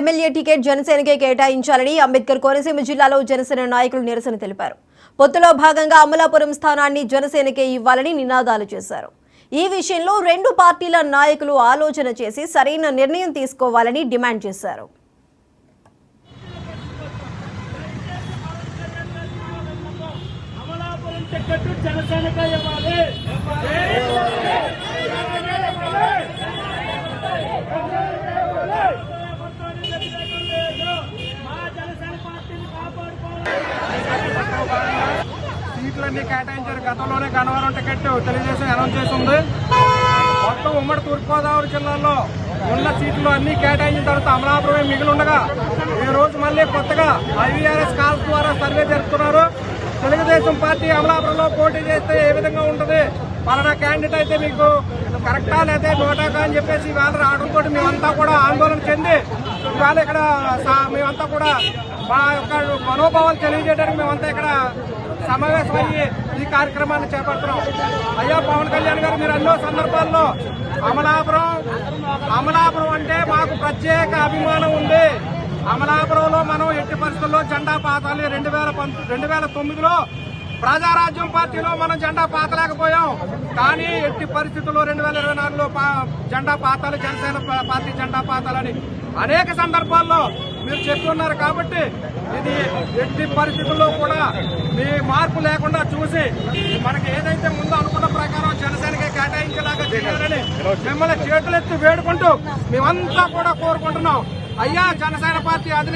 MLA ticket జనసేనకే కేటాయించాలని అంబేద్కర్ కోనసీమ జిల్లాలో జనసేన నాయకులు నిరసన తెలిపారు. పొత్తులో భాగంగా అమలాపురం స్థానాన్ని జనసేనకే ఇవ్వాలని నినాదాలు చేశారు. ఈ విషయంలో రెండు పార్టీల నాయకులు ఆలోచన చేసి సరైన నిర్ణయం తీసుకోవాలని డిమాండ్ చేశారు. సీట్లన్నీ కేటాయించారు. గతంలోనే గన్నవరం టికెట్ తెలుగుదేశం అనౌన్స్ చేసింది. మొత్తం ఉమ్మడి తూర్పుగోదావరి జిల్లాలో ఉన్న సీట్లు అన్ని కేటాయించిన తర్వాత అమలాపురమే మిగిలి ఉండగా ఈ రోజు మళ్ళీ కొత్తగా IVRS కాల్స్ ద్వారా సర్వే జరుపుతున్నారు. తెలుగుదేశం పార్టీ అమలాపురంలో పోటీ చేస్తే ఏ విధంగా ఉంటుంది, పలానా క్యాండిడేట్ అయితే మీకు కరెక్టా లేదా నోటాకా అని చెప్పేసి ఇవాళ రావడంతో మేమంతా కూడా ఆందోళన చెంది ఇవాళ ఇక్కడ మేమంతా కూడా మా యొక్క మనోభావాలు తెలియజేయడానికి మేమంతా ఇక్కడ సమావేశమయ్యి ఈ కార్యక్రమాన్ని చేపడుతున్నాం. అయ్యా పవన్ కళ్యాణ్ గారు, మీరు ఎన్నో సందర్భాల్లో అమలాపురం అంటే మాకు ప్రత్యేక అభిమానం ఉంది. అమలాపురంలో మనం ఎట్టి పరిస్థితుల్లో జెండా పాతాలి. 2009లో ప్రజారాజ్యం పార్టీలో మనం జెండా పాతలేకపోయాం. కానీ ఎట్టి పరిస్థితుల్లో 2024లో జెండా పాతాలి, జనసేన పార్టీ జెండా పాతాలని అనేక సందర్భాల్లో మీరు చెప్తున్నారు. కాబట్టి ఇది ఎట్టి పరిస్థితుల్లో కూడా మీ మార్పు లేకుండా చూసి మనకి ఏదైతే ముందు అనుకున్న ప్రకారం జనసేనకే కేటాయించేలాగా చేయాలని మిమ్మల్ని చేతులెత్తి వేడుకుంటూ మేమంతా కూడా కోరుకుంటున్నాం. అయ్యా జనసేన పార్టీ అధినేత